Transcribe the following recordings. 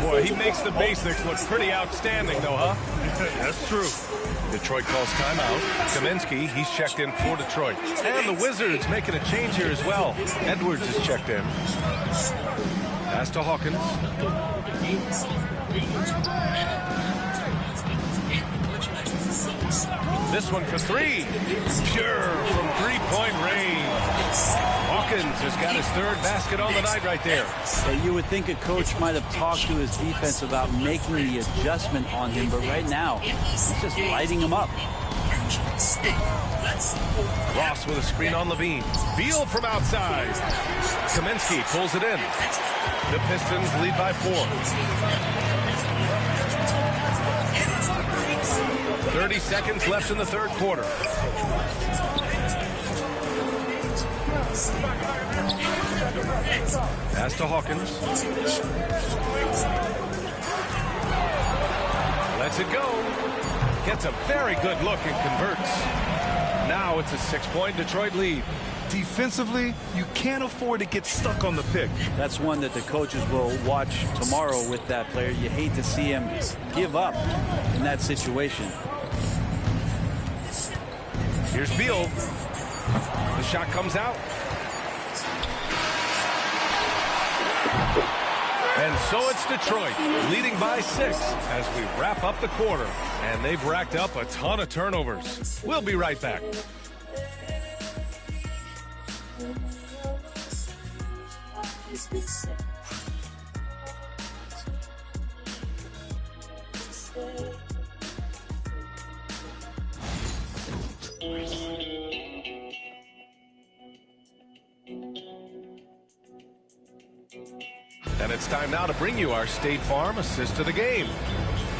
Boy, he makes the basics look pretty outstanding, though, huh? That's true. Detroit calls timeout. Kaminsky, he's checked in for Detroit. And the Wizards making a change here as well. Edwards is checked in. Pass to Hawkins. This one for three. Pure from three-point range. Hawkins has got his third basket on the night right there. You would think a coach might have talked to his defense about making the adjustment on him, but right now, he's just lighting him up. Ross with a screen on Levine. Beal from outside. Kaminsky pulls it in. The Pistons lead by 4. 30 seconds left in the third quarter. Pass to Hawkins. Lets it go. Gets a very good look and converts. Now it's a 6-point Detroit lead. Defensively, you can't afford to get stuck on the pick. That's one that the coaches will watch tomorrow with that player. You hate to see him give up in that situation. Here's Beal. The shot comes out. And so it's Detroit leading by 6 as we wrap up the quarter. And they've racked up a ton of turnovers. We'll be right back. And it's time now to bring you our State Farm assist to the game.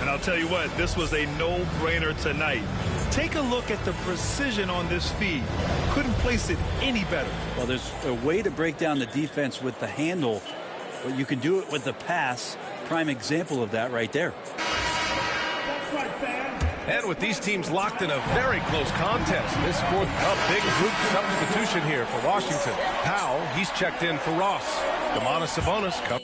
And I'll tell you what, this was a no-brainer tonight. Take a look at the precision on this feed. Couldn't place it any better. Well, there's a way to break down the defense with the handle, but you can do it with the pass. Prime example of that right there. And with these teams locked in a very close contest, this fourth a big group substitution here for Washington. Powell, he's checked in for Ross. Domantas Sabonis cup.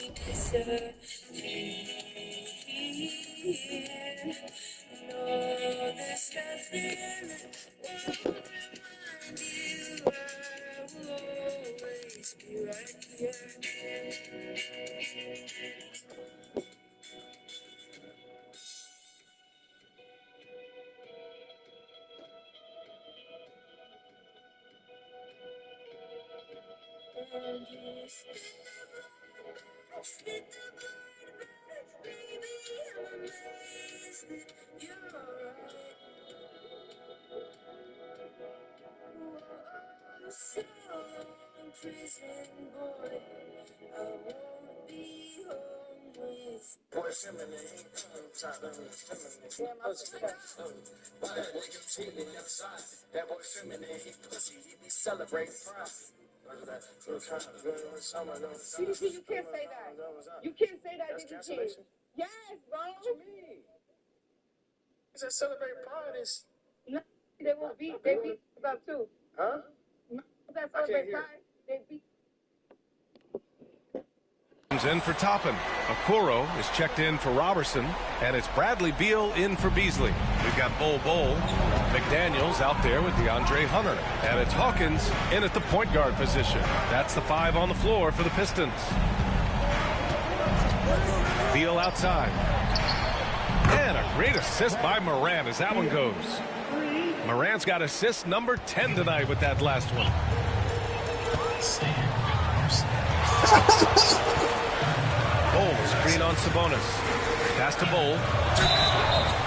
DDT, you can't say that. You can't say that, DDT. Yes, bro. What you mean? It's a celebrate pride. Is no, they beat up too. Huh? No, that celebrate pride, they beat. In for Toppin. Okoro is checked in for Robertson, and it's Bradley Beal in for Beasley. We've got Bol McDaniels out there with DeAndre Hunter, and it's Hawkins in at the point guard position. That's the 5 on the floor for the Pistons. Beal outside, and a great assist by Morant as that one goes. Morant's got assist number 10 tonight with that last one. Bol, screen on Sabonis. Pass to Bol.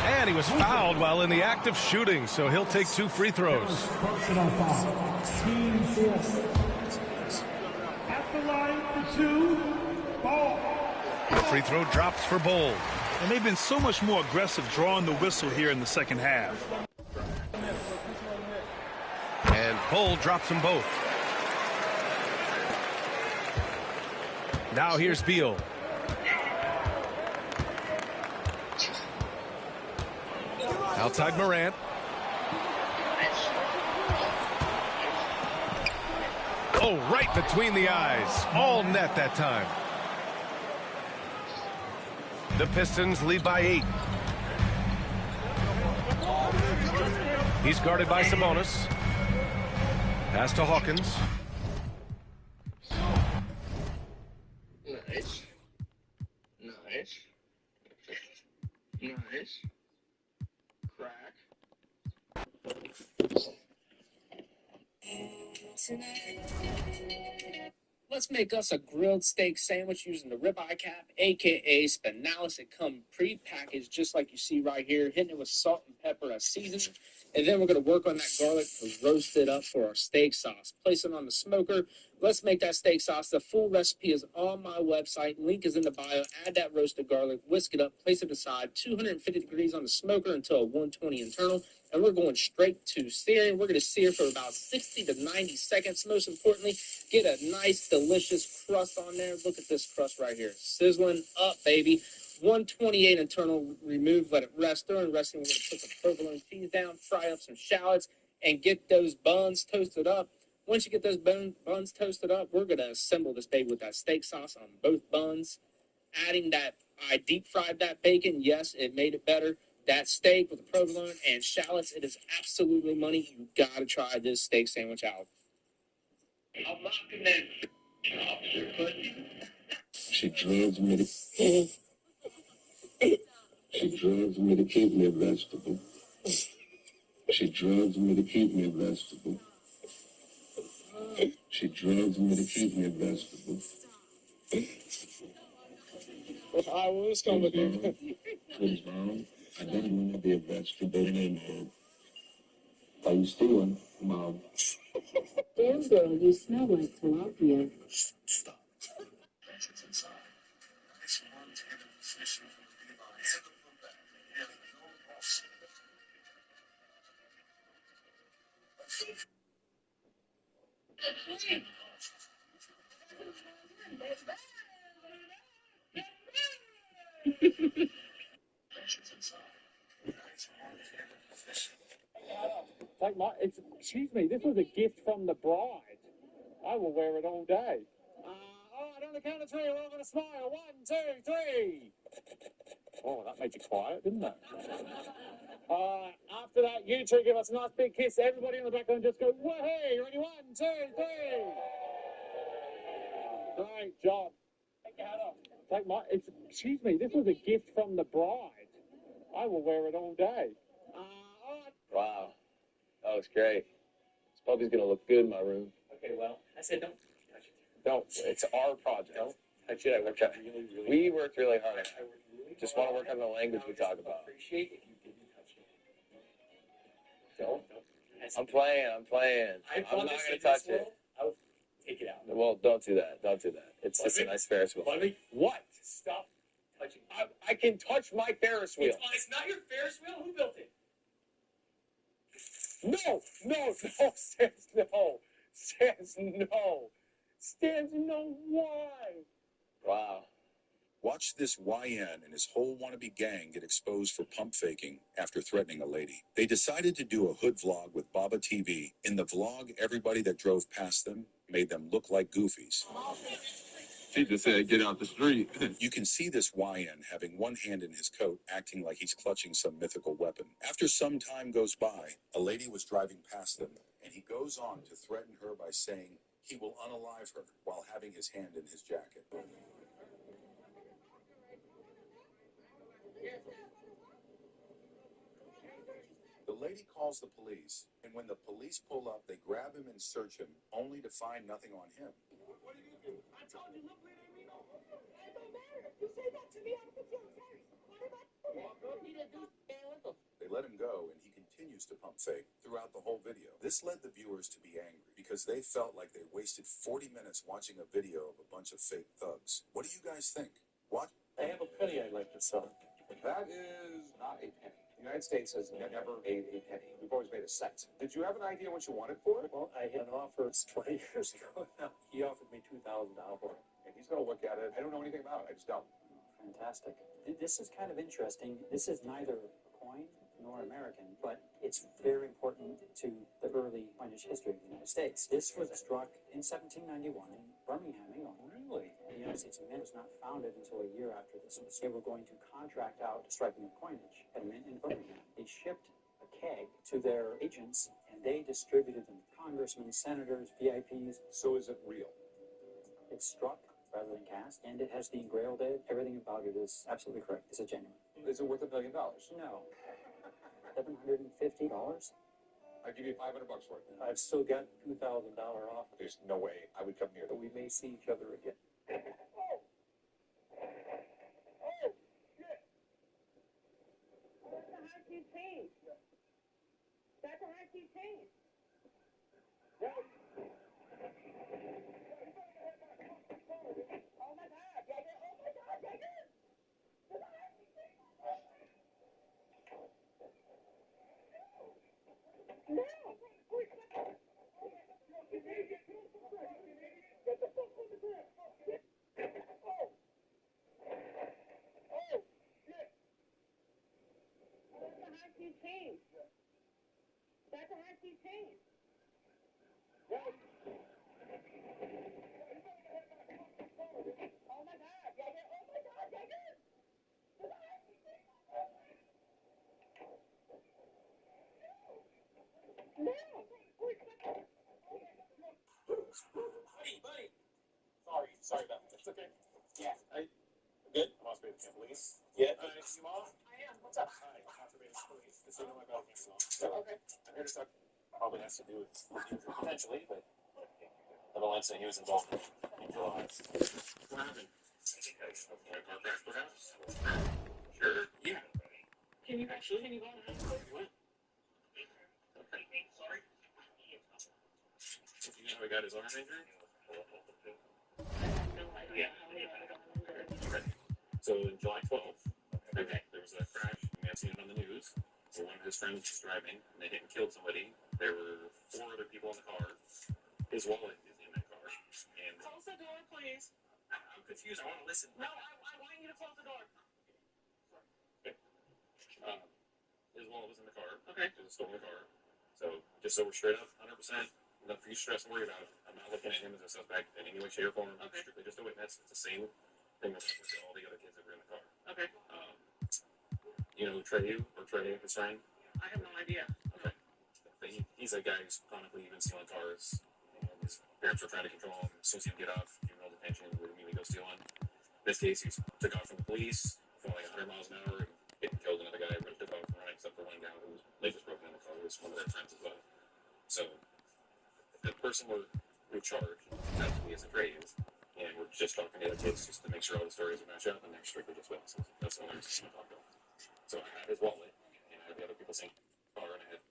And he was fouled while in the act of shooting, so he'll take 2 free throws. Personal foul. Team fourth. At the line for 2, Bol. The free throw drops for Bol. And they've been so much more aggressive drawing the whistle here in the second half. And Bol drops them both. Now here's Beal. Outside Morant. Oh, right between the eyes. All net that time. The Pistons lead by 8. He's guarded by Sabonis. Pass to Hawkins. Nice. Nice. Nice. Crack. Let's make us a grilled steak sandwich using the ribeye cap, aka spinalis. It comes pre-packaged just like you see right here, hitting it with salt and pepper as seasoning. And then we're going to work on that garlic to roast it up for our steak sauce. Place it on the smoker. Let's make that steak sauce. The full recipe is on my website. Link is in the bio. Add that roasted garlic, whisk it up, place it aside, 250 degrees on the smoker until 120 internal. And we're going straight to searing. We're going to sear for about 60 to 90 seconds. Most importantly, get a nice, delicious crust on there. Look at this crust right here. Sizzling up, baby. 128 internal, remove, let it rest. During resting, we're going to put the provolone cheese down, fry up some shallots, and get those buns toasted up. Once you get those buns toasted up, we're going to assemble this baby with that steak sauce on both buns. Adding that, I deep fried that bacon. Yes, it made it better. That steak with the provolone and shallots, it is absolutely money. You got to try this steak sandwich out. I'm knocking that. She drugs me to... She drugs me to keep me a vegetable. She drugs me to keep me a vegetable. She drugs me to keep me a vegetable. I was coming here. Please, Mom. I don't want to be a vegetable anymore. Are you stealing, Mom? Damn girl, you smell like tilapia. Stop. Excuse me, this was a gift from the bride. I will wear it all day. All right, on the count of three, we're all going to smile. 1, 2, 3. Oh, that made you quiet, didn't it? After that, you two give us a nice big kiss. Everybody in the background just go, wahey! Ready? 1, 2, 3. Great job. Take your hat off. Excuse me, this was a gift from the bride. I will wear it all day. All right. Wow. That was great. This puppy's going to look good in my room. Okay, well, I said don't touch it. No, it's our project. Don't touch it. I worked really, really We worked really hard. I worked really Just hard. want to work on the language we talk about. Appreciate if you didn't touch it. Don't. I said, I'm playing. I'm I not promise going in to touch this it. world, I will take it out. Well, don't do that. Don't do that. It's just a nice Ferris wheel. What? Stop touching it. I can touch my Ferris wheel. It's not your Ferris wheel. Who built it? No, Stans, no. Stans, no. Stans, no, why? Wow. Watch this YN and his whole wannabe gang get exposed for pump faking after threatening a lady. They decided to do a hood vlog with Baba TV. In the vlog, everybody that drove past them made them look like goofies. She just said, get out the street. You can see this YN having one hand in his coat, acting like he's clutching some mythical weapon. After some time goes by, a lady was driving past them, and he goes on to threaten her by saying he will unalive her while having his hand in his jacket. The lady calls the police, and when the police pull up, they grab him and search him, only to find nothing on him. What did you do? I told you, look, lady, me no. It don't matter. You say that to me, I'm put you on carry. They let him go, and he continues to pump fake throughout the whole video. This led the viewers to be angry because they felt like they wasted 40 minutes watching a video of a bunch of fake thugs. What do you guys think? What? I have a penny I'd like to sell. That is not a penny. The United States has never made a penny. We've always made a cent. Did you have an idea what you wanted for it? Well, I had an offer 20 years ago. He offered me $2,000 for it. And he's going to look at it. I don't know anything about it. I just don't. Fantastic. This is kind of interesting. This is neither a coin nor American, but it's very important to the early coinage history of the United States. This was struck in 1791 in Birmingham, England. Really? The United States Mint was not founded until a year after this. They were going to contract out striping of coinage at a mint in Birmingham. They shipped a keg to their agents, and they distributed them to congressmen, senators, VIPs. So is it real? It's struck rather than cast, and it has the engraved edge. Everything about it is absolutely correct. It's a genuine. Is it worth $1 million? No. $750? I'll give you $500 for it. I've still got $2,000 off. There's no way I would come near But that. we may see each other again. That's a high-key team. That's a high-key team. Oh my God, Jaeger! Oh my God, Jaeger! That's a high-key team. No! Get the fuck from the ground! Oh! Oh! Shit! That's a high-key team. That's a high-key team. Oh my God, Jaeger! Oh my God, Jaeger! That's a high-key team. No! Buddy. Sorry about that. It's okay. Yeah. Good? I'm off beta police. Yeah. You off? I am. What's up? Hi. Off beta police. Just so you know my bell game's off. Okay. I'm here to talk. Probably has to do with potentially, but the Valencia, he was involved in July. What happened? A car crash, perhaps? Sure. Yeah. Can you go on and what? Okay. Sorry. You know how he got his arm injured? No idea how we got it on. Okay. So July 12th, okay, there was a crash. You may have seen it on the news. So one of his friends was driving, and they hit and killed somebody. There were 4 other people in the car. His wallet is in that car. And close the door, please. I'm confused. I want to listen. No, I want you to close the door. Okay. His wallet was in the car. Okay. It was a stolen car. So just so we're straight up, 100%. Nothing for you to stress and worry about. I'm not looking at him as a suspect in any way, shape, or form. Okay. Strictly just a witness. It's the same thing that happened to all the other kids that were in the car. Okay. You know who Trey his friend? I have no idea. Okay. But he's a guy who's chronically even stealing cars. And his parents were trying to control him. As soon as he would get off juvenile detention, he would immediately go stealing. In this case, he took off from the police, going like 100 miles an hour, and hit and killed another guy. Everybody took off and running, except for one guy whose leg was broken in the car. It was one of their friends as well. So the person we're charged actually is a Trey is, and we're just talking to the kids just to make sure all the stories will match up, and they're strictly just witnesses. That's the only reason I'm talking about. So I had his wallet, and I had the other people's car, and I had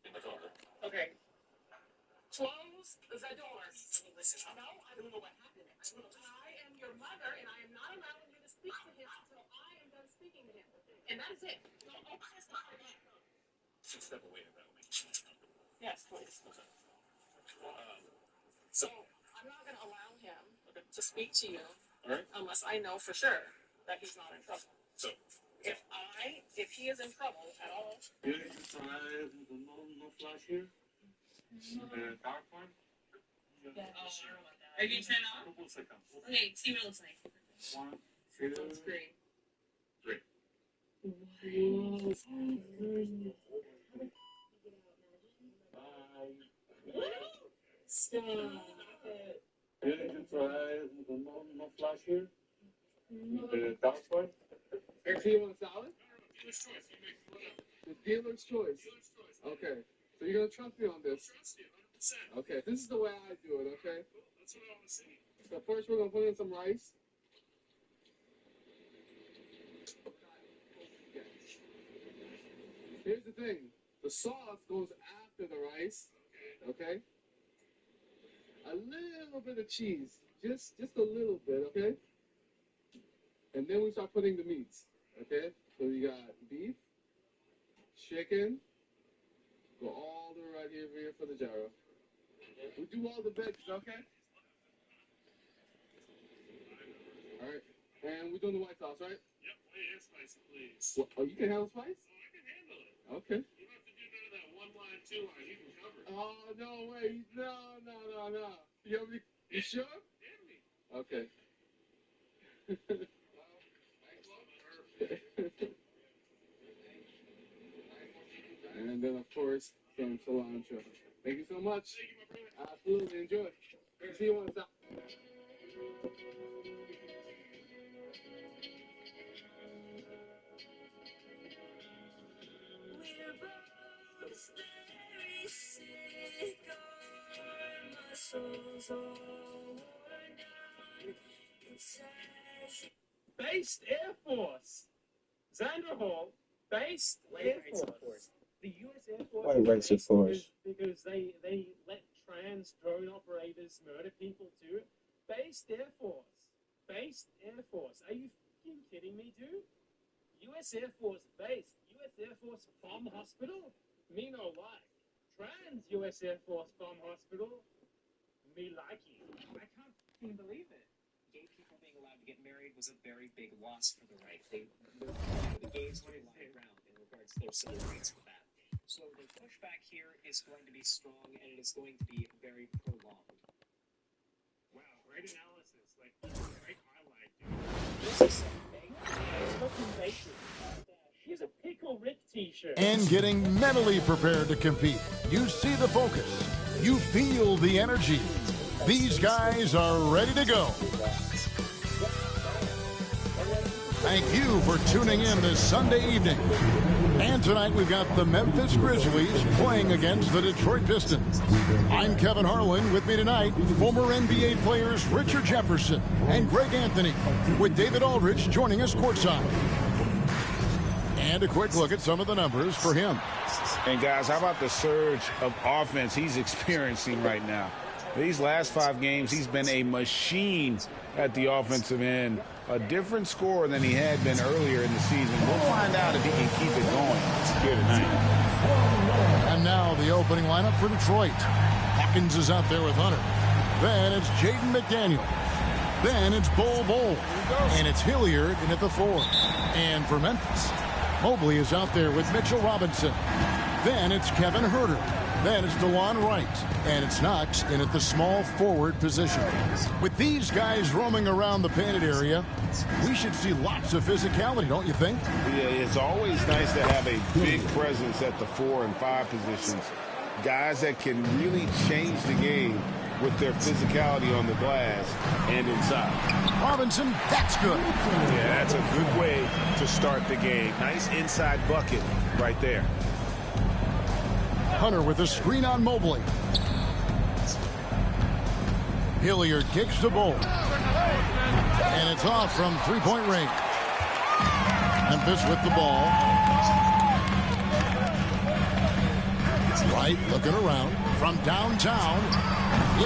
in the car. Okay. Close the door. Listen, no, I don't know what happened. I am your mother, and I am not allowing you to speak to him until I am done speaking to him. And that is it. No, just not that. Just step away about me. Yes, please. Okay. So I'm not going to allow him to speak to you unless I know for sure that he's not in trouble. So if he is in trouble at all. No flash here. The PowerPoint. Oh, I don't know about that. Are you turn on? Okay, see what it looks like. 1, 2, 3. Stop it. No flash here. The PowerPoint. Are you on solid? Dealer's choice. The dealer's choice. Okay. So you're gonna trust me on this? Trust you, 100%. Okay. This is the way I do it. Okay. That's what I want to see. So first we're gonna put in some rice. Here's the thing. The sauce goes after the rice. Okay. A little bit of cheese. Just a little bit. Okay. And then we start putting the meats. Okay. So you got beef, chicken. Go all the way right here for the gyro. We do all the veggies, okay? Alright. And we're doing the white sauce, right? Yep, white and spicy, please. What? Oh, you can handle spice? Oh, I can handle it. Okay. You don't have to do none of that 1 line, 2 line. You can cover it. Oh, no way. No. You sure? Damn me. Okay. And then, of course, some cilantro. Thank you so much. Absolutely. Enjoy. See you on top. Based Air Force. Xander Hall, based Air Force. The U.S. Air Force. Why race it for us? Because they let trans drone operators murder people too. Based Air Force. Based Air Force. Are you fucking kidding me, dude? U.S. Air Force base. U.S. Air Force bomb hospital? Me no like. Trans U.S. Air Force bomb hospital? Me like it. I can't fucking believe it. Gay people being allowed to get married was a very big loss for the right. The gays were lying around in regards to their civil rights for that. So the pushback here is going to be strong, and it is going to be very prolonged. Wow, great analysis. Like, great highlight, dude. This is something. Here's a Pickle Rick t-shirt. And getting mentally prepared to compete. You see the focus. You feel the energy. These guys are ready to go. Thank you for tuning in this Sunday evening. And tonight we've got the Memphis Grizzlies playing against the Detroit Pistons. I'm Kevin Harlan. With me tonight, former NBA players Richard Jefferson and Greg Anthony, with David Aldridge joining us courtside. And a quick look at some of the numbers for him. And guys, how about the surge of offense he's experiencing right now? These last 5 games, he's been a machine at the offensive end. A different scorer than he had been earlier in the season. We'll find out if he can keep it going here tonight. And now the opening lineup for Detroit. Hawkins is out there with Hunter. Then it's Jaden McDaniel. Then it's Bol. And it's Hilliard in at the 4. And for Memphis, Mobley is out there with Mitchell Robinson. Then it's Kevin Huerter. Then it's DeLon Wright. And it's Knox in at the small forward position. With these guys roaming around the painted area, we should see lots of physicality, don't you think? Yeah, it's always nice to have a big presence at the 4 and 5 positions. Guys that can really change the game with their physicality on the glass and inside. Robinson, that's good. Yeah, that's a good way to start the game. Nice inside bucket right there. Hunter with a screen on Mobley. Hilliard kicks the ball. And it's off from three-point range. Memphis with the ball. Wright looking around from downtown.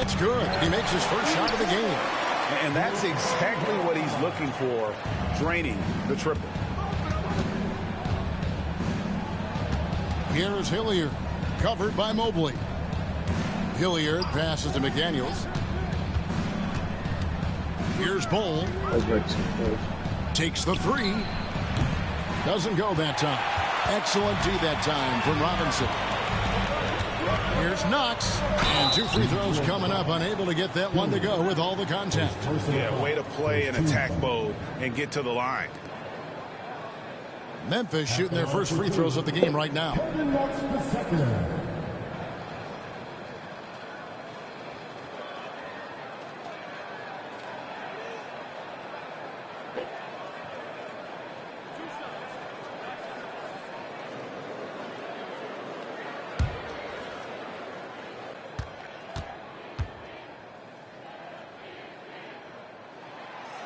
It's good. He makes his first shot of the game. And that's exactly what he's looking for, draining the triple. Here's Hilliard, covered by Mobley. Hilliard passes to McDaniels. Here's Bol. Takes the 3. Doesn't go that time. Excellent D that time from Robinson. Here's Knox. And 2 free throws coming up. Unable to get that one to go with all the contact. Yeah, way to play in attack mode and get to the line. Memphis shooting their first free throws of the game right now.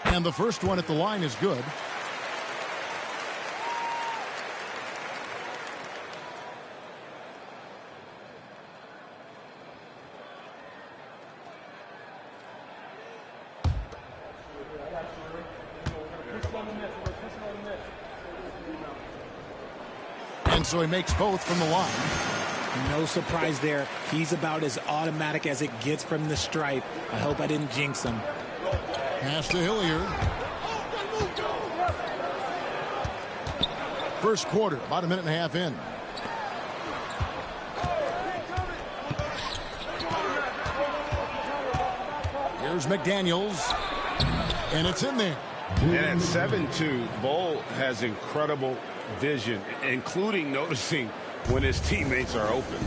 And the first one at the line is good. And so he makes both from the line. No surprise there. He's about as automatic as it gets from the stripe. I hope I didn't jinx him. Pass to Hilliard. First quarter, about a minute and a half in. Here's McDaniels. And it's in there. And at 7'2", Bull has incredible vision, including noticing when his teammates are open.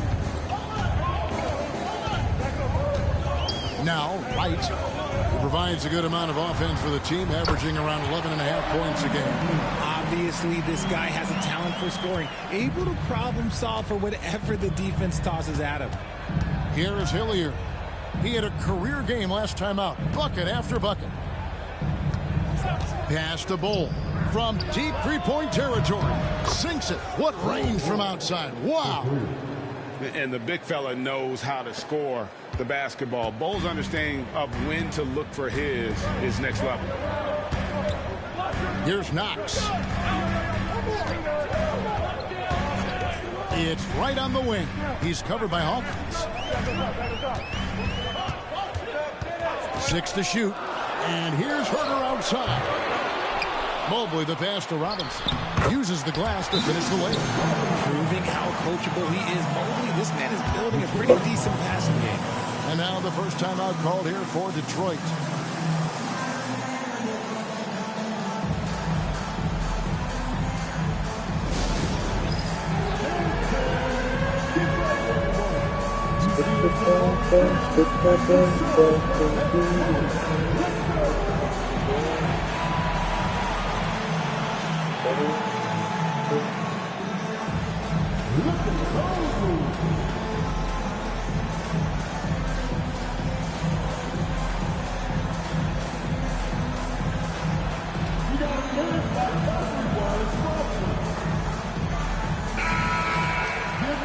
Now, Wright, who provides a good amount of offense for the team, averaging around 11.5 points a game. Obviously, this guy has a talent for scoring, able to problem solve for whatever the defense tosses at him. Here is Hilliard. He had a career game last time out, bucket after bucket. Pass to Bull from deep three-point territory. Sinks it. What range from outside. Wow. And the big fella knows how to score the basketball. Bull's understanding of when to look for his is next level. Here's Knox. It's right on the wing. He's covered by Hawkins. 6 to shoot. And here's Herter outside. Mobley, the pass to Robinson. Uses the glass to finish the layup. Proving how coachable he is. Mobley, this man is building a pretty decent passing game. And now the first timeout called here for Detroit.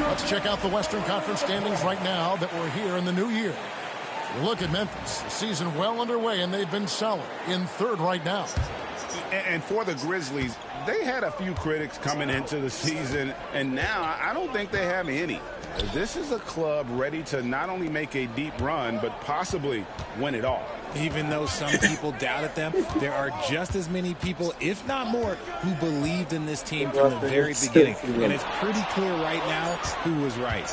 Let's check out the Western Conference standings right now that we're here in the new year. You look at Memphis, the season well underway, and they've been solid in third right now. And for the Grizzlies, they had a few critics coming into the season, and now I don't think they have any. This is a club ready to not only make a deep run, but possibly win it all. Even though some people doubted them, there are just as many people, if not more, who believed in this team from the very beginning. And it's pretty clear right now who was right.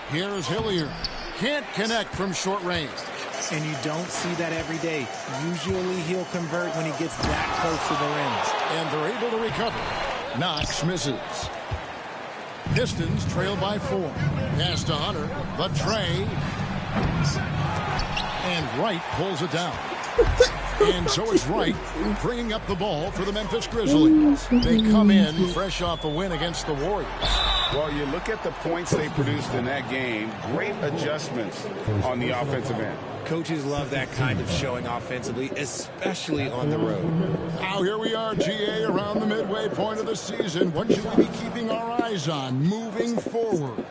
Here's Hilliard. Can't connect from short range. And you don't see that every day. Usually he'll convert when he gets that close to the rim. And they're able to recover. Knox misses. Pistons trail by 4. Pass to Hunter. The tray. And Wright pulls it down. And so it's Wright bringing up the ball for the Memphis Grizzlies. They come in fresh off a win against the Warriors. Well, you look at the points they produced in that game. Great adjustments on the offensive end. Coaches love that kind of showing offensively, especially on the road. Now here we are, GA, around the midway point of the season. What should we be keeping our eyes on moving forward?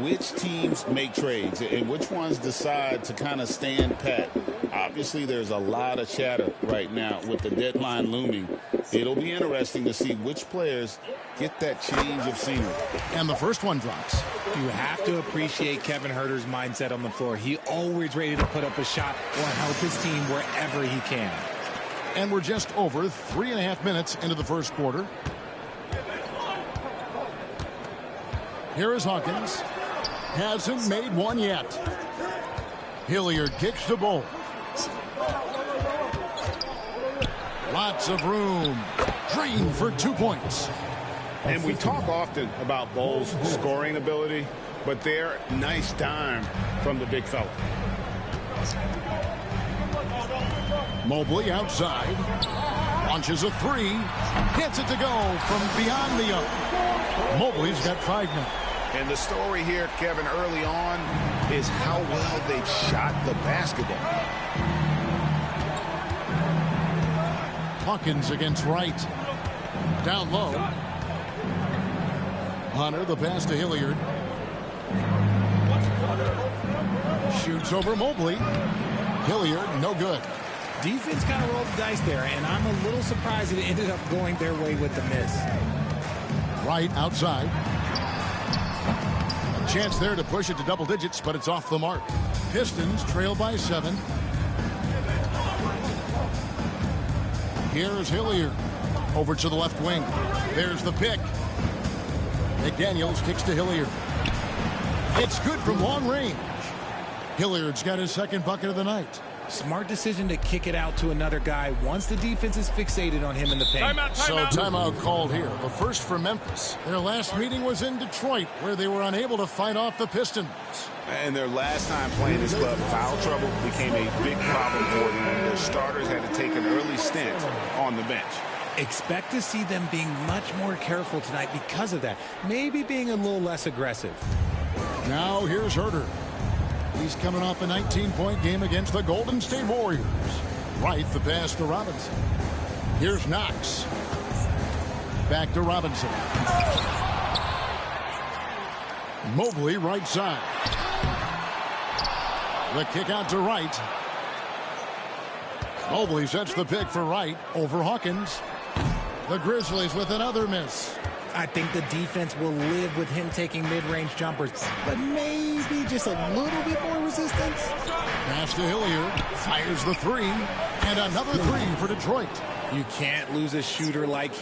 Which teams make trades and which ones decide to kind of stand pat? Obviously, there's a lot of chatter right now with the deadline looming. It'll be interesting to see which players get that change of scenery. And the first one drops. You have to appreciate Kevin Herter's mindset on the floor. He always ready to put up a shot or help his team wherever he can. And we're just over 3.5 minutes into the first quarter. Here is Hawkins. Hasn't made one yet. Hilliard kicks the ball. Lots of room. Green for 2 points. And we talk often about Bull's scoring ability, but they're nice dime from the big fella. Mobley outside. Launches a 3. Hits it to go from beyond the arc. Mobley's got 5 now. And the story here, Kevin, early on is how well they've shot the basketball. Hawkins against Wright. Down low. Hunter, the pass to Hilliard. Shoots over Mobley. Hilliard, no good. Defense kind of rolled the dice there, and I'm a little surprised it ended up going their way with the miss. Wright outside. A chance there to push it to double digits, but it's off the mark. Pistons trail by 7. Here's Hilliard. Over to the left wing. There's the pick. McDaniels kicks to Hilliard. It's good from long range. Hilliard's got his second bucket of the night. Smart decision to kick it out to another guy once the defense is fixated on him in the paint. Timeout called here. The first for Memphis. Their last meeting was in Detroit, where they were unable to fight off the Pistons. And their last time playing this club, foul trouble became a big problem for them. Their starters had to take an early stint on the bench. Expect to see them being much more careful tonight because of that. Maybe being a little less aggressive. Now here's Herter. He's coming off a 19-point game against the Golden State Warriors. Right, the pass to Robinson. Here's Knox. Back to Robinson. Mobley, right side. The kick out to Wright. Mobley sets the pick for Wright over Hawkins. The Grizzlies with another miss. I think the defense will live with him taking mid-range jumpers, but maybe just a little bit more resistance. Pass to Hilliard. Fires the three. And another three for Detroit. You can't lose a shooter like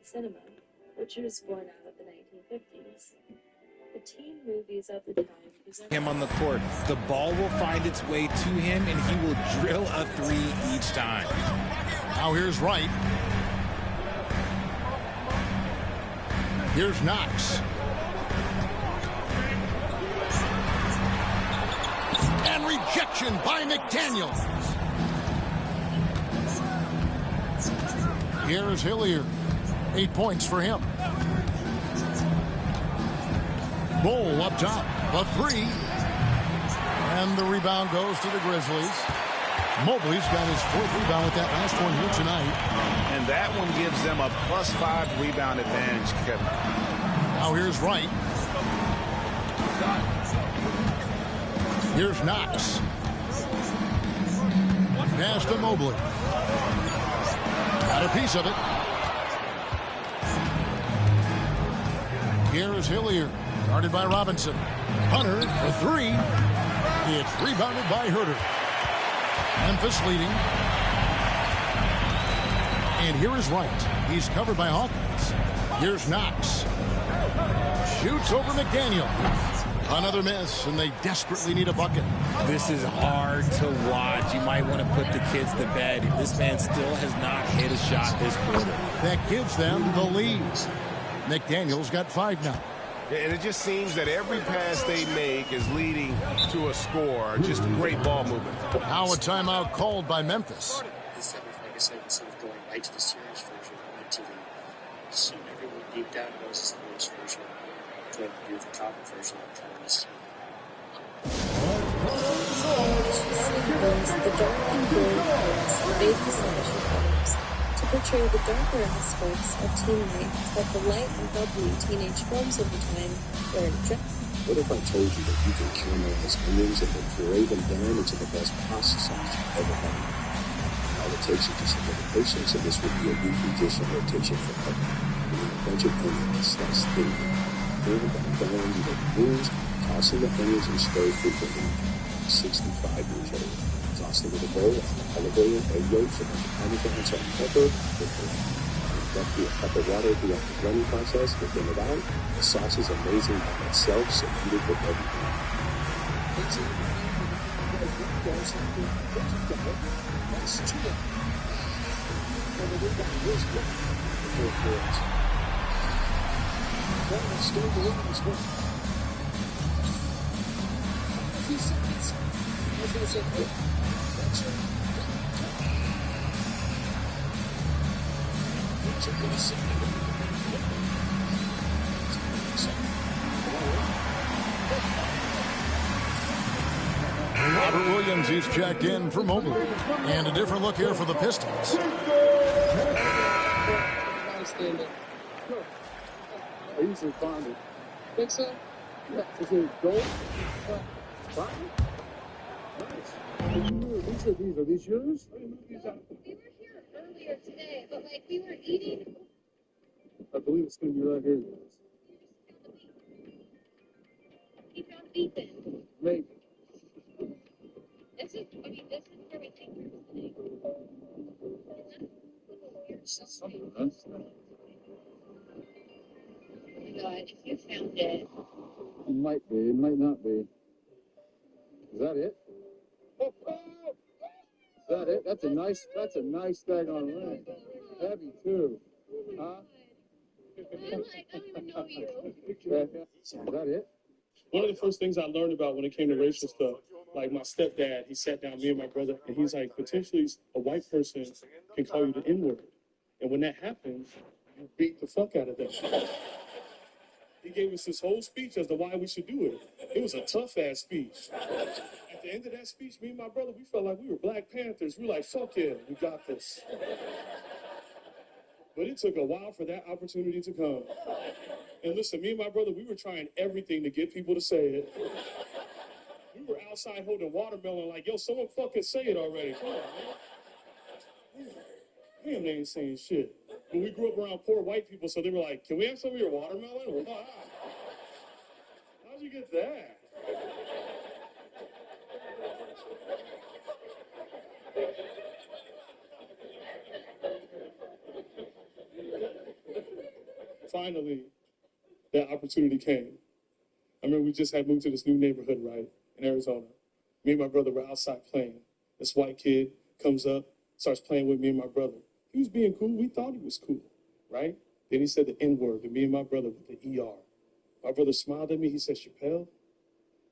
cinema, which was born out of the 1950s. The teen movies of the time presented him on the court. The ball will find its way to him, and he will drill a three each time. Now here's Wright. Here's Knox. And rejection by McDaniel. Here's Hilliard. 8 points for him. Bull up top. The three. And the rebound goes to the Grizzlies. Mobley's got his 4th rebound with that last one here tonight. And that one gives them a +5 rebound advantage, Kevin. Now here's Wright. Here's Knox. Pass to Mobley. Got a piece of it. Here's Hilliard. Guarded by Robinson. Hunter for three. It's rebounded by Herter. Memphis leading. And here is Wright. He's covered by Hawkins. Here's Knox. Shoots over McDaniel. Another miss, and they desperately need a bucket. This is hard to watch. You might want to put the kids to bed. This man still has not hit a shot this quarter. That gives them the lead. McDaniel's got 5 now. And it just seems that every pass they make is leading to a score. Just great ball movement. Now a timeout called by Memphis. Like I said, instead of going right to the series version, I went to the everyone deep down knows it's the worst version. To do the top version of kind of this. the dark and blue colors made his initial colors to portray the darker aspects of teen life that the light and bubbly teenage films of the time were injected. What if I told you that you can caramelize onions and then puree them down into the best pasta sauce you've ever had? All it takes is just a little patience, and this would be a weekly dish in rotation forever. We need a bunch of onions sliced thinly. Then by throwing the greens, tossing the onions and stir frequently. 65 years old. Toss them in a bowl, olive oil, egg yolks, and parmesan, salt, and pepper. Dump a cup of water throughout the blending process, then thin it out. The sauce is amazing by itself, so eat it with everything. Robert Williams, he's checked in for Mobley. And a different look here for the Pistons. I usually find it. Think so? Yeah. Is it gold? Cotton? Nice. These are these yours? We were here earlier today, but like we were eating. I believe it's going to be right here. He found beef then. Maybe. This is where we take her today. Something, huh? Oh my God, if you found it. It might be. It might not be. Is that it? That it? That's a nice daggone ring. Heavy too. Huh? I'm like, I don't even know you. Is that it? One of the first things I learned about when it came to racial stuff, like my stepdad, he sat down, me and my brother, and he's like, potentially a white person can call you the N-word. And when that happens, you beat the fuck out of them. He gave us this whole speech as to why we should do it. It was a tough-ass speech. At the end of that speech, me and my brother, we felt like we were Black Panthers. We were like, fuck yeah, we got this. But it took a while for that opportunity to come. And listen, me and my brother, we were trying everything to get people to say it. We were outside holding watermelon like, yo, someone fucking say it already. Come on, man. Damn, they ain't saying shit. But we grew up around poor white people, so they were like, can we have some of your watermelon? We're like, how'd you get that? Finally, that opportunity came. I remember we just had moved to this new neighborhood, right, in Arizona. Me and my brother were outside playing. This white kid comes up, starts playing with me and my brother. He was being cool. We thought he was cool, right? Then he said the N-word to me and my brother with the ER. My brother smiled at me. He said, Chappelle,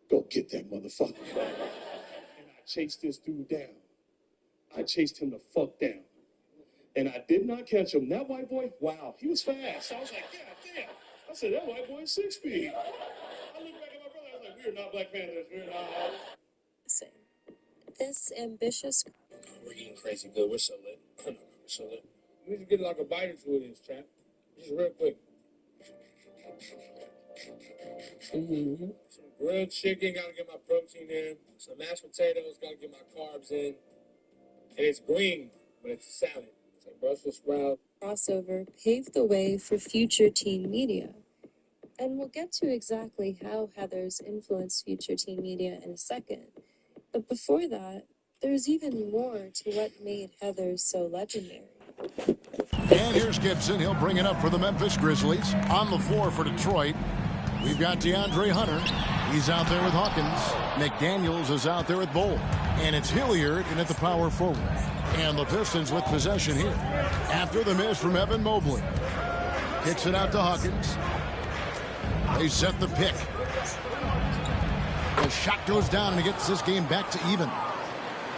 go get that motherfucker. And I chased this dude down. I chased him the fuck down. And I did not catch him. That white boy, wow, he was fast. I was like, God damn. I said, that white boy is 6 feet. I looked back at my brother. I was like, we are not Black Panthers. We are not. This ambitious. We're eating crazy good. We're so lit. We're so lit. You need to get like a bite or two of this, champ. Just real quick. Some grilled chicken, gotta get my protein in. Some mashed potatoes, gotta get my carbs in. And it's green, but it's a salad. It's like Brussels sprout. Crossover paved the way for future teen media. And we'll get to exactly how Heathers influenced future teen media in a second. But before that, there's even more to what made Heathers so legendary. And here's Gibson. He'll bring it up for the Memphis Grizzlies. On the floor for Detroit, we've got DeAndre Hunter. He's out there with Hawkins. McDaniels is out there with Bowl. And it's Hilliard in at the power forward. And the Pistons with possession here. After the miss from Evan Mobley. Kicks it out to Hawkins. They set the pick. The shot goes down and it gets this game back to even.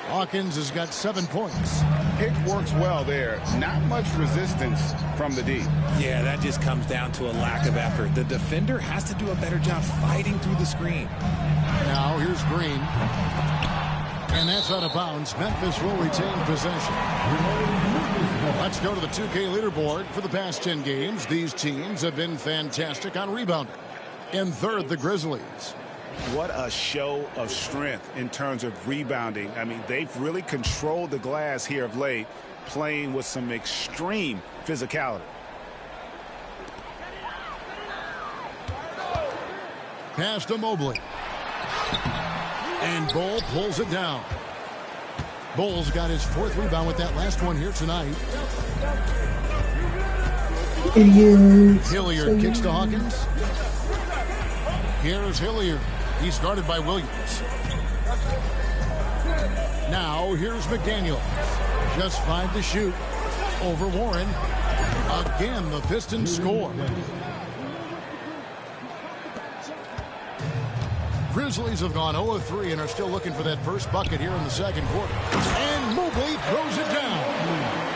Hawkins has got 7 points. Pick works well there. Not much resistance from the D. Yeah, that just comes down to a lack of effort. The defender has to do a better job fighting through the screen. Now here's Green. And that's out of bounds. Memphis will retain possession. Let's go to the 2K leaderboard. For the past 10 games, these teams have been fantastic on rebounding. In third, the Grizzlies. What a show of strength in terms of rebounding. I mean, they've really controlled the glass here of late, playing with some extreme physicality. Pass to Mobley. And Bull pulls it down. Bull's got his 4th rebound with that last one here tonight. Hilliard kicks to Hawkins. Here's Hilliard. He's guarded by Williams. Now here's McDaniel. Just 5 to shoot. Over Warren. Again, the Pistons score. Grizzlies have gone 0 of 3 and are still looking for that first bucket here in the second quarter. And Mobley throws it down.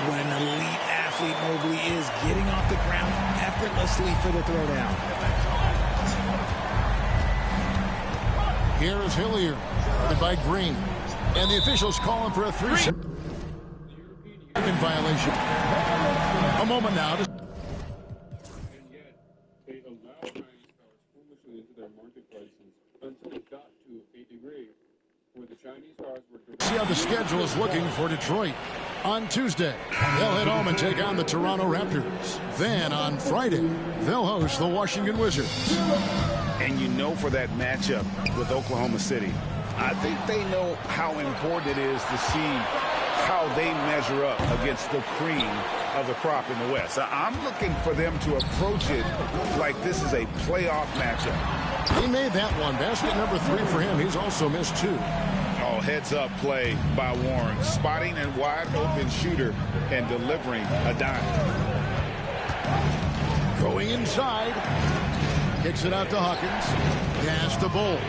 What an elite athlete Mobley is, getting off the ground effortlessly for the throwdown. Here is Hilliard, guarded by Green. And the officials call him for a 3-second violation. A moment now to... They allow Chinese stars foolishly into their marketplaces until it got to a degree where the Chinese stars were... See how the schedule is looking for Detroit. On Tuesday, they'll head home and take on the Toronto Raptors. Then on Friday, they'll host the Washington Wizards. And you know, for that matchup with Oklahoma City, I think they know how important it is to see how they measure up against the cream of the crop in the West. I'm looking for them to approach it like this is a playoff matchup. He made that one. Basket number 3 for him. He's also missed 2. Oh, heads-up play by Warren, spotting a wide-open shooter and delivering a dime. Going inside. Kicks it out to Hawkins. Pass to Bull.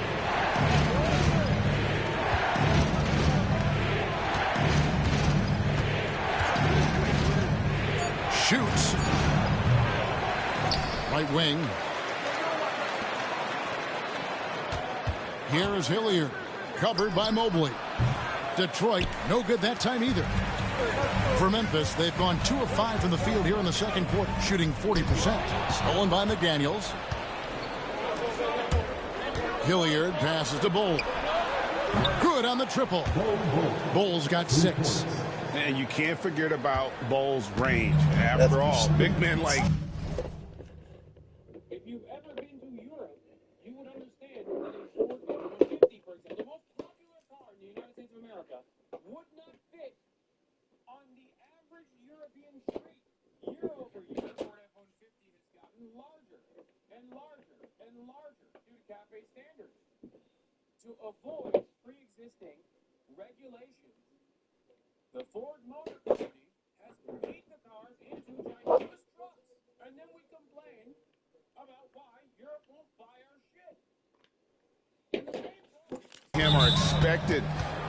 Shoots. Right wing. Here is Hilliard. Covered by Mobley. Detroit, no good that time either. For Memphis, they've gone 2 of 5 from the field here in the second quarter, shooting 40%. Stolen by McDaniels. Hilliard passes to Bull. Good on the triple. Bull's got 6. And you can't forget about Bull's range. After all, big men like... If you've ever been to Europe, you would understand that a Ford F-150, for example, the most popular car in the United States of America, would not fit on the average European street. Year over year, Ford F-150 has gotten larger and larger and larger due to CAFE standards. To avoid pre-existing regulations, the Ford Motor Company has made the cars into ginormous trucks, and then we complain about why Europe won't buy our shit. Him are expected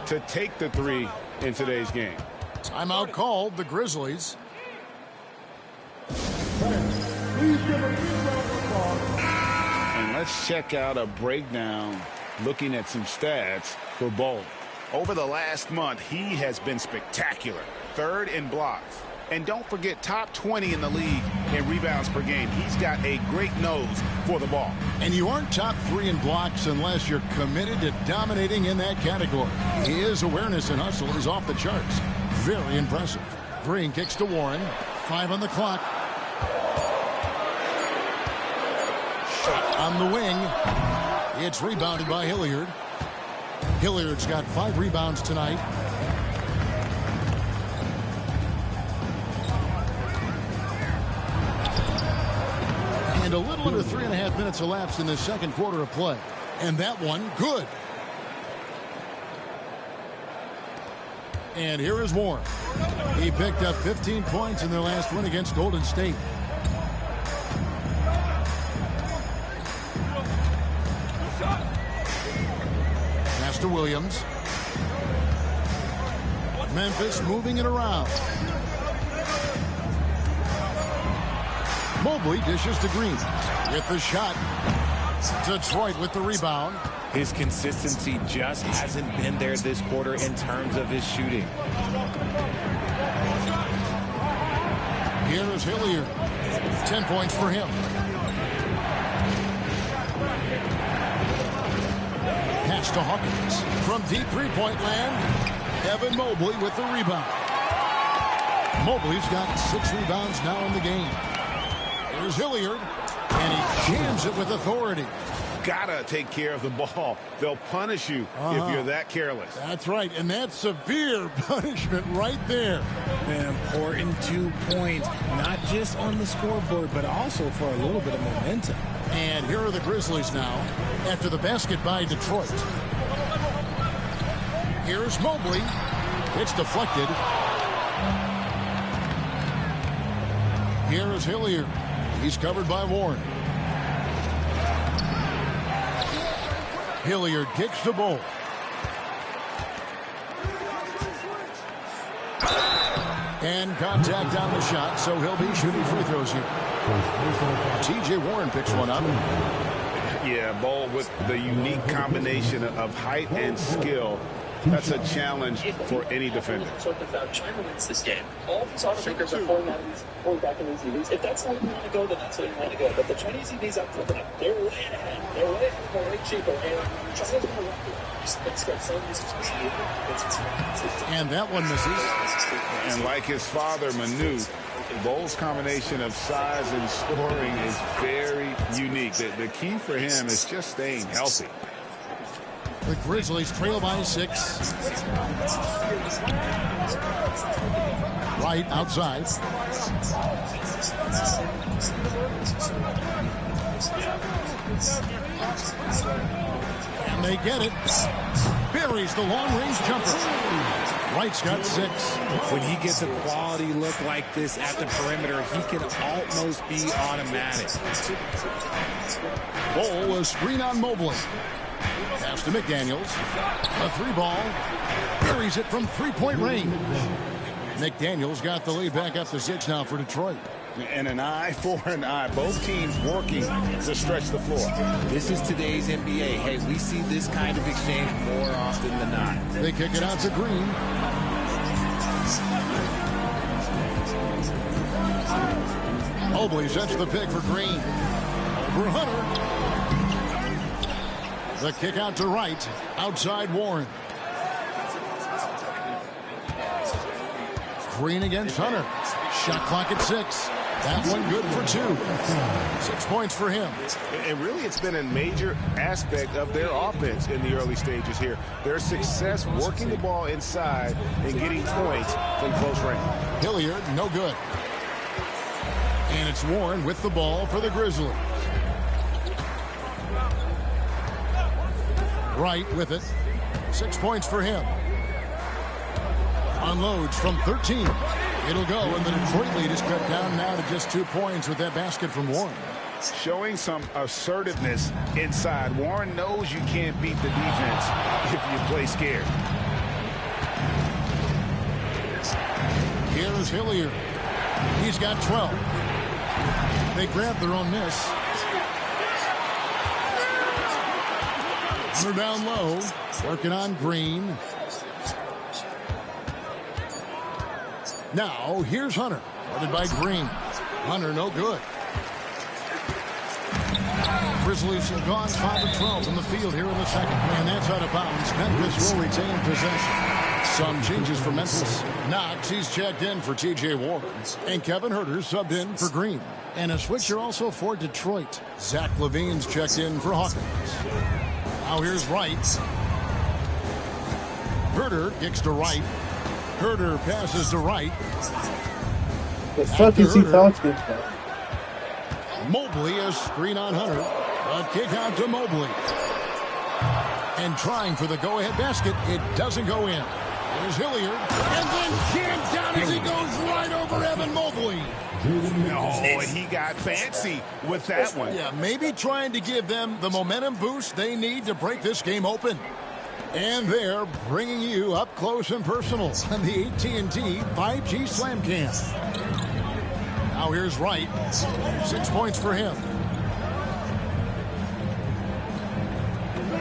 to take the 3 in today's game. Timeout called, the Grizzlies. And let's check out a breakdown looking at some stats for Bull. Over the last month, he has been spectacular. 3rd in blocks. And don't forget, top 20 in the league in rebounds per game. He's got a great nose for the ball. And you aren't top 3 in blocks unless you're committed to dominating in that category. His awareness and hustle is off the charts. Very impressive. Green kicks to Warren. 5 on the clock. Shot on the wing. It's rebounded by Hilliard. Hilliard's got 5 rebounds tonight. And a little under 3.5 minutes elapsed in the second quarter of play. And that one, good. And here is Warren. He picked up 15 points in their last win against Golden State. Pass to Williams. Memphis moving it around. Mobley dishes to Green. With the shot. Detroit with the rebound. His consistency just hasn't been there this quarter in terms of his shooting. Here is Hilliard. 10 points for him. Pass to Hawkins. From deep three-point land, Evan Mobley with the rebound. Mobley's got 6 rebounds now in the game. Here's Hilliard, and he jams it with authority. Gotta take care of the ball. They'll punish you if you're that careless. That's right, and that's severe punishment right there. An important 2 points, not just on the scoreboard, but also for a little bit of momentum. And here are the Grizzlies now after the basket by Detroit. Here's Mobley. It's deflected. Here is Hilliard. He's covered by Warren. Hilliard kicks the ball. And contact on the shot, so he'll be shooting free throws here. T.J. Warren picks one up. Yeah, Bull with the unique combination of height and skill. That's a challenge for any defender. China wins this game. All these automakers are pulling back in these EVs. If that's how you want to go, then that's how you want to go. But the Chinese EVs up front, they're way ahead. They're way ahead. They're way cheaper. And China's going to rock it. And that one misses. And like his father, Manu, Bull's combination of size and scoring is very unique. The key for him is just staying healthy. The Grizzlies trail by 6. Right outside. And they get it. buries the long-range jumper. Wright's got 6. When he gets a quality look like this at the perimeter, he can almost be automatic. Bol, a screen on Mobley. Pass to McDaniels. A 3-ball. Buries it from 3-point range. McDaniels got the lead back up to 6 now for Detroit. And an eye for an eye. Both teams working to stretch the floor. This is today's NBA. Hey, we see this kind of exchange more often than not. They kick it out to Green. Mobley sets the pick for Green. Over Hunter. The kick out to Wright. Outside Warren. Green against Hunter. Shot clock at 6. That one good for 2. 6 points for him. And really, it's been a major aspect of their offense in the early stages here. Their success working the ball inside and getting points from close range. Hilliard, no good. And it's Warren with the ball for the Grizzlies. Wright with it. 6 points for him. Unloads from 13. It'll go, and the Detroit lead is cut down now to just 2 points with that basket from Warren. Showing some assertiveness inside. Warren knows you can't beat the defense if you play scared. Here's Hilliard. He's got 12. They grab their own miss. They're down low. Working on Green. Now, here's Hunter. Guarded by Green. Hunter, no good. Grizzlies have gone 5 of 12 from the field here in the second. And that's out of bounds. Memphis will retain possession. Some changes for Memphis. Knox, he's checked in for T.J. Warren. And Kevin Huerter subbed in for Green. And a switcher also for Detroit. Zach LaVine's checked in for Hawkins. Now here's Wright. Huerter kicks to Wright. Huerter passes to Wright. The fuck is he talking about? Mobley, a screen on Hunter. A kick out to Mobley. And trying for the go-ahead basket. It doesn't go in. There's Hilliard. And then jammed down as he goes right over Evan Mobley. Oh, and he got fancy with that one. Yeah, maybe trying to give them the momentum boost they need to break this game open. And they're bringing you up close and personal on the AT&T 5G Slam Cam. Now here's Wright. 6 points for him.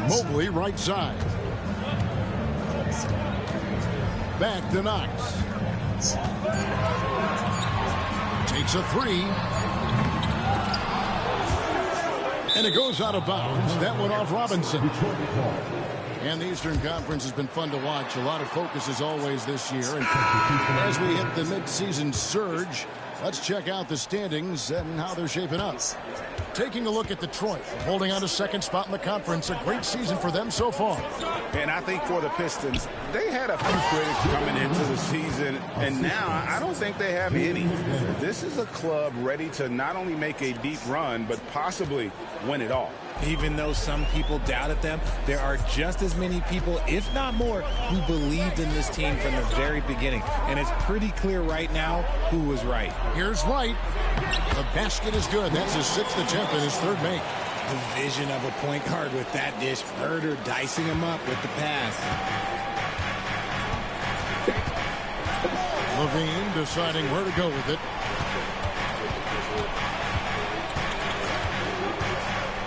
Mobley right side. Back to Knox. Takes a 3. And it goes out of bounds. That went off Robinson. And the Eastern Conference has been fun to watch. A lot of focus as always this year. And as we hit the midseason surge, let's check out the standings and how they're shaping up. Taking a look at Detroit, holding on to second spot in the conference. A great season for them so far. And I think for the Pistons, they had a few critics coming into the season, and now I don't think they have any. This is a club ready to not only make a deep run, but possibly win it all. Even though some people doubted them, there are just as many people, if not more, who believed in this team from the very beginning. And it's pretty clear right now who was right. Here's Wright. The basket is good. That's his 6th attempt and his 3rd make. The vision of a point guard with that dish. Huerter dicing him up with the pass. LaVine deciding where to go with it.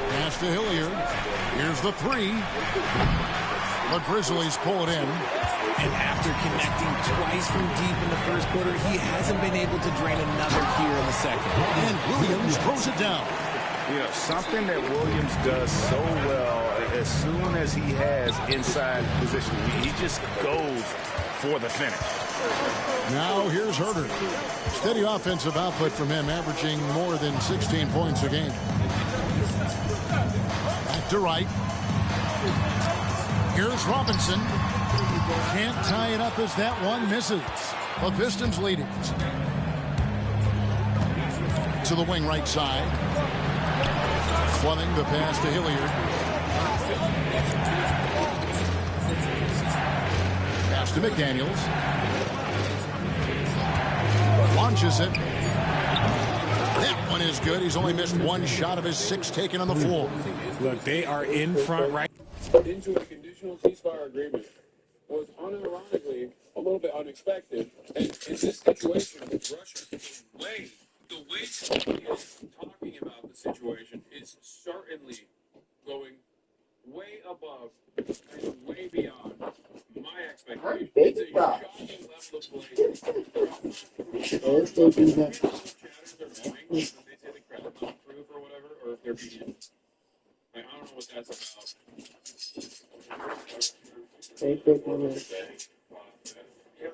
Pass to Hilliard. Here's the 3. The Grizzlies pull it in. And after connecting twice from deep in the first quarter, he hasn't been able to drain another here in the second. And Williams throws it down. You know, something that Williams does so well as soon as he has inside position, he just goes for the finish. Now here's Huerter. Steady offensive output from him, averaging more than 16 points a game. Back to Wright. Here's Robinson. Can't tie it up as that one misses. The Pistons lead it. To the wing right side. Fleming the pass to Hilliard. to McDaniels. Launches it. That one is good. He's only missed one shot of his 6 taken on the floor. Look, they are in front right. Into a conditional ceasefire agreement was unironically a little bit unexpected. And in this situation with Russia, the way Putin is talking about the situation is certainly going way above and way beyond my expectations. It's a shocking level of play. They say the credit's not proof or whatever, or if they're being. I don't know what that's about.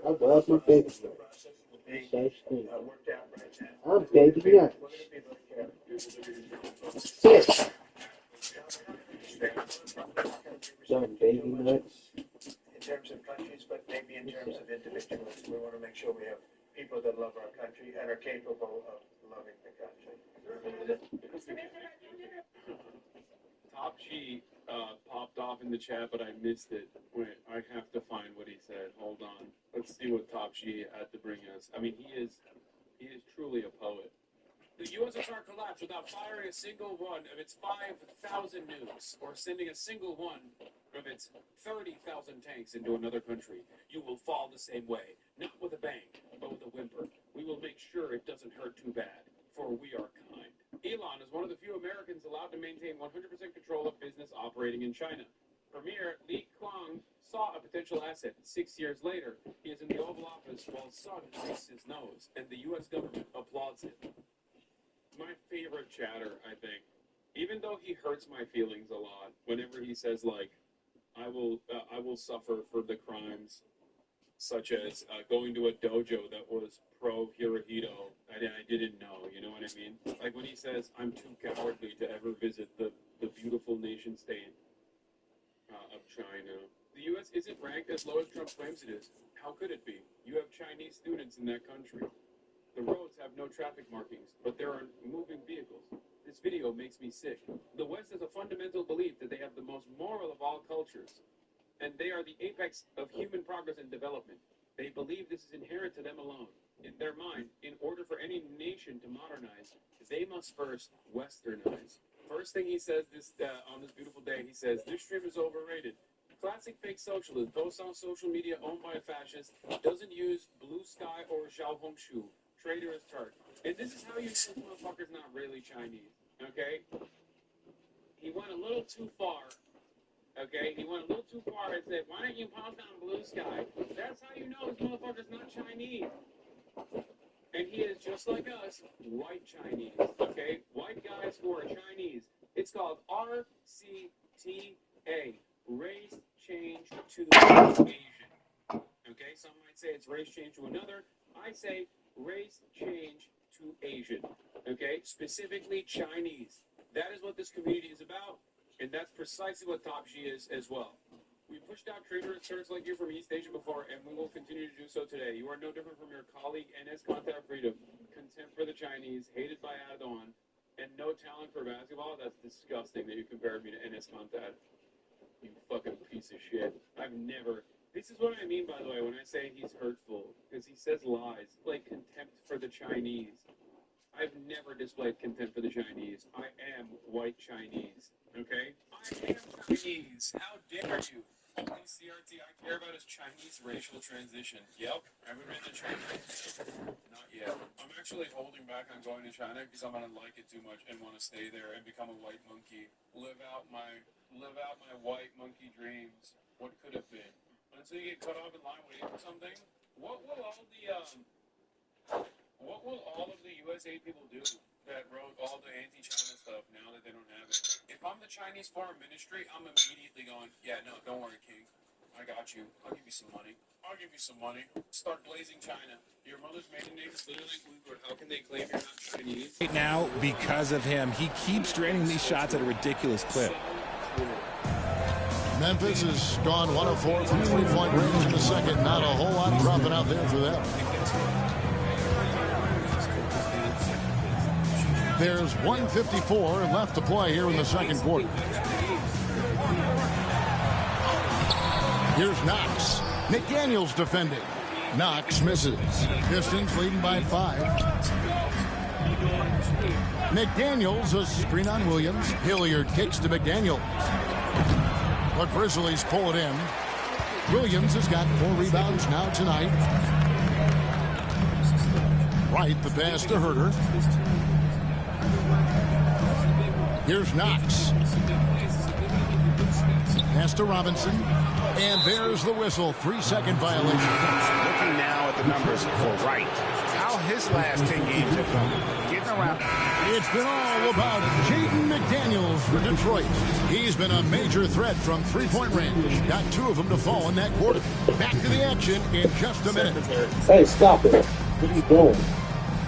I love my baby nuts. So sweet. I'm baby nuts. Yes. Some baby nuts. In terms of countries, but maybe in terms of individuals. We want to make sure we have people that love our country and are capable of loving the country. Top G popped off in the chat, but I missed it. Wait, I have to find what he said. Hold on. Let's see what Top G had to bring us. I mean, he is truly a poet. The USSR collapsed without firing a single one of its 5,000 nukes or sending a single one of its 30,000 tanks into another country. You will fall the same way, not with a bang, but with a whimper. We will make sure it doesn't hurt too bad, for we are kind. Elon is one of the few Americans allowed to maintain 100% control of business operating in China. Premier Li Qiang saw a potential asset. 6 years later, he is in the Oval Office while Sun picks his nose, and the U.S. government applauds him. My favorite chatter, I think. Even though he hurts my feelings a lot, whenever he says, like, I will suffer for the crimes such as going to a dojo that was pro-Hirohito and I didn't know, you know what I mean? Like when he says, I'm too cowardly to ever visit the beautiful nation state of China. The U.S. isn't ranked as low as Trump claims it is. How could it be? You have Chinese students in that country. The roads have no traffic markings, but there are moving vehicles. This video makes me sick. The West has a fundamental belief that they have the most moral of all cultures, and they are the apex of human progress and development. They believe this is inherent to them alone. In their mind, in order for any nation to modernize, they must first westernize. First thing he says on this beautiful day, he says, this stream is overrated. Classic fake socialist, posts on social media owned by a fascist, doesn't use Blue Sky or Xiaohongshu. Traitorous Turk. And this is how you know this motherfucker's not really Chinese, okay? He went a little too far, okay? He went a little too far and said, why don't you post on Blue Sky? That's how you know this motherfucker's not Chinese. And he is just like us, white Chinese, okay? White guys who are Chinese. It's called RCTA, race change to Asian. Okay, some might say it's race change to another. I say race change to Asian, okay? Specifically Chinese. That is what this community is about, and that's precisely what Top G is as well. We pushed out traitorous Turks like you from East Asia before, and we will continue to do so today. You are no different from your colleague NS Contact Freedom, contempt for the Chinese, hated by Erdogan, and no talent for basketball. That's disgusting that you compared me to NS Contact. You fucking piece of shit. I've never... This is what I mean, by the way, when I say he's hurtful, because he says lies, like contempt for the Chinese. I've never displayed contempt for the Chinese. I am white Chinese, okay? I am Chinese. How dare you? Only CRT I care about is Chinese racial transition. Yep. Have we been to China? Not yet. I'm actually holding back on going to China because I'm gonna like it too much and want to stay there and become a white monkey. Live out my white monkey dreams. What could have been? Until you get cut off in line waiting for something, what will all of the USA people do that wrote all the anti-China stuff now that they don't have it? If I'm the Chinese Foreign Ministry, I'm immediately going, yeah, no, don't worry, King. I got you. I'll give you some money. Start blazing China. Your mother's maiden name is literally Uyghur. How can they claim you're not Chinese? Right now, because of him, he keeps draining these shots at a ridiculous clip. Memphis has gone 1 of 4 from 3-point range in the second. Not a whole lot dropping out there for them. There's 1:54 left to play here in the second quarter. Here's Knox. McDaniels defending. Knox misses. Pistons leading by 5. McDaniels, a screen on Williams. Hilliard kicks to McDaniels. The Grizzlies pull it in. Williams has got 4 rebounds now tonight. Right, the pass to Herter. Here's Knox. Pass to Robinson. And there's the whistle. 3-second violation. Looking now at the numbers for Wright. How his last 10 games have gone. Getting around. It's been all about Jaden McDaniels for Detroit. He's been a major threat from 3-point range. Got 2 of them to fall in that quarter. Back to the action in just a minute. Hey, stop it. What are you doing?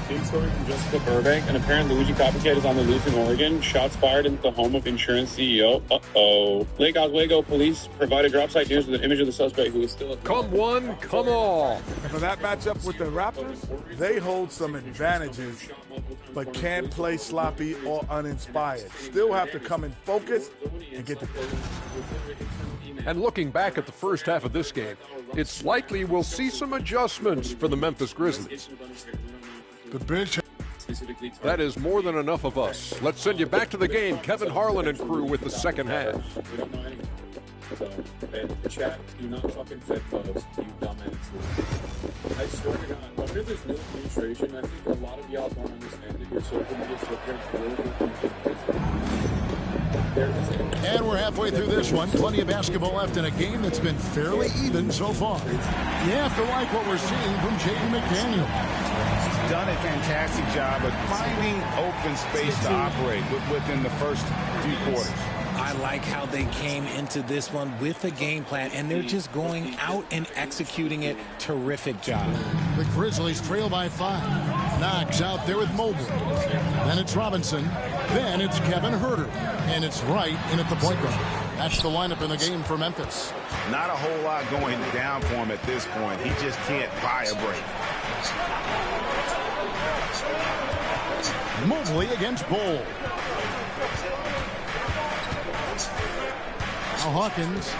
Big story from Jessica Burbank. An apparent Luigi copycat is on the loose in Oregon. Shots fired into the home of insurance CEO. Uh-oh. Lake Oswego police provided drop site news with an image of the suspect who is still at Come one, come all. And for that matchup with the Raptors, they hold some advantages, but can't play sloppy or uninspired. Still have to come in focused and get the... And looking back at the first half of this game, it's likely we'll see some adjustments for the Memphis Grizzlies. The bench. That is more than enough of us. Let's send you back to the game. Kevin Harlan and crew with the second half. Chat, do not fucking fit close, you dumbass. I swear to God, under this new administration, I think a lot of y'all don't understand that your social media footprint And we're halfway through this one. Plenty of basketball left in a game that's been fairly even so far. You have to like what we're seeing from Jaden McDaniel. He's done a fantastic job of finding open space to operate within the first few quarters. I like how they came into this one with a game plan, and they're just going out and executing it. Terrific job. The Grizzlies trail by 5. Knox out there with Mobley. Then it's Robinson. Then it's Kevin Herter. And it's Wright in at the point guard. That's the lineup in the game for Memphis. Not a whole lot going down for him at this point. He just can't buy a break. Mobley against Bull. Now Hawkins.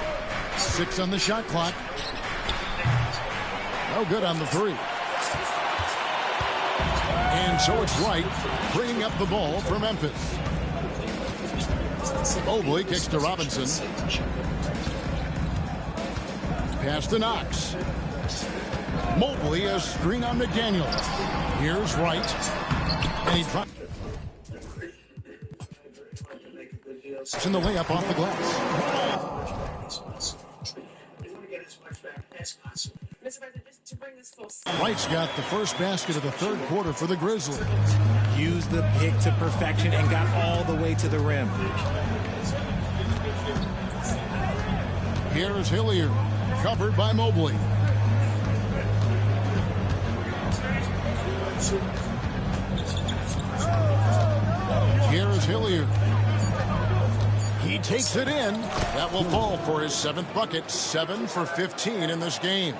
6 on the shot clock. No good on the 3. And so it's Wright bringing up the ball for Memphis. Mobley kicks to Robinson. Pass to Knox. Mobley a screen on McDaniel. Here's Wright. And he drops in the layup off the glass. Wright's got the first basket of the third quarter for the Grizzlies. Used the pick to perfection and got all the way to the rim. Here's Hilliard, covered by Mobley. Here's Hilliard. He takes it in. That will fall for his 7th bucket. 7 for 15 in this game.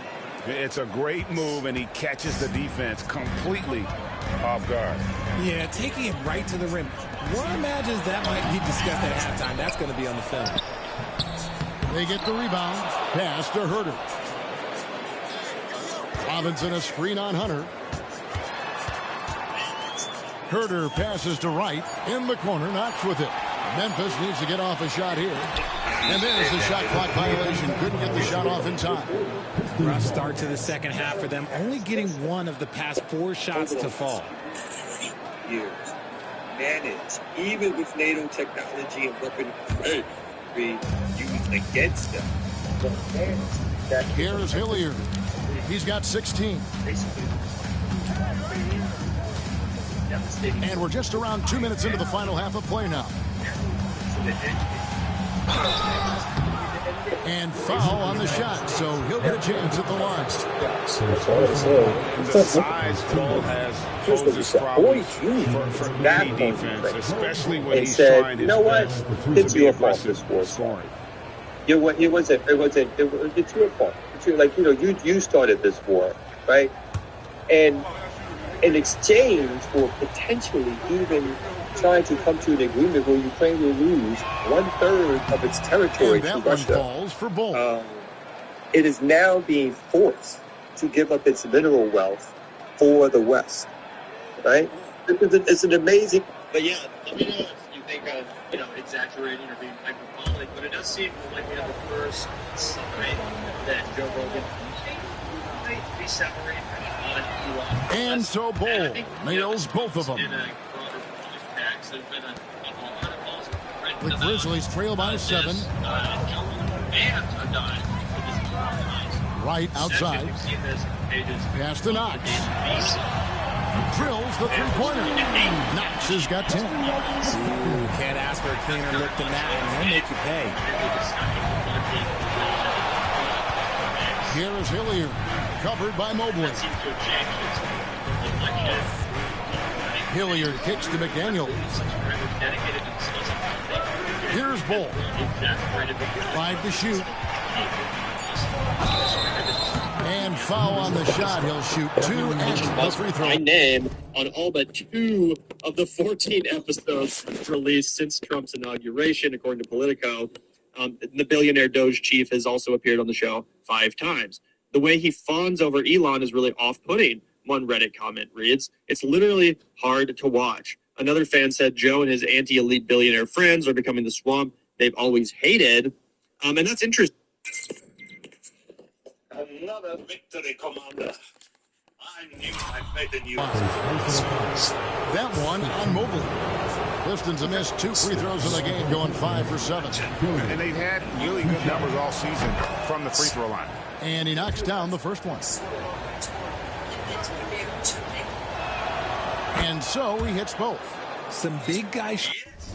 It's a great move, and he catches the defense completely off guard. Yeah, taking it right to the rim. One imagines that might be discussed at halftime. That's going to be on the film. They get the rebound. Pass to Herter. Robinson a screen on Hunter. Herter passes to Wright. In the corner, Knox with it. Memphis needs to get off a shot here. And there's the shot clock violation. Couldn't get the shot off in time. Rough start to the second half for them. Only getting 1 of the past 4 shots to fall. Years. Managed, even with NATO technology and weapon being used against them. Here's Hilliard. He's got 16. And we're just around 2 minutes into the final half of play now. And foul on the shot, so he'll get a chance at the line. The size Bull has poses problems for any defense, especially when he's trying his best it's to be your fault aggressive this scoring. It's your fault. You started this war, right? And in exchange for potentially even trying to come to an agreement where Ukraine will lose 1/3 of its territory and that to Russia. One falls for Bull. it is now being forced to give up its mineral wealth for the West, right? It's an amazing. But yeah, let me know if you think I'm, exaggerating or being hyperbolic, but it does seem like we have the first sign that Joe Rogan might be separating on Elon. And so Bull nails both of them. In a broader context, there's been a lot of calls The Grizzlies trail by 7. Right outside. Pass to Knox. Drills the three-pointer. Knox has got 10. Ooh, can't ask for a cleaner look than that, and he'll make you pay. Here is Hilliard, covered by Mobley. Hilliard kicks to McDaniel. Here's Bull. 5 to shoot. And foul on the shot. He'll shoot 2 and the free throw. My name on all but 2 of the 14 episodes released since Trump's inauguration, according to Politico. The billionaire Doge chief has also appeared on the show 5 times. The way he fawns over Elon is really off-putting. One Reddit comment reads, "It's literally hard to watch." Another fan said Joe and his anti-elite billionaire friends are becoming the swamp they've always hated. And that's interesting. Another victory, Commander. I knew I made a new. That one on Mobley. Pistons have missed 2 free throws in the game, going 5 for 7. And they've had really good numbers all season from the free throw line. And he knocks down the first one. And so he hits both. Some big guys. Yes.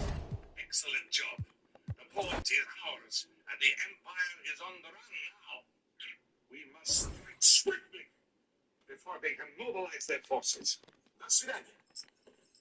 Excellent job. The point is ours, and the Empire is on the run now. We must strike swiftly before they can mobilize their forces. До свидания.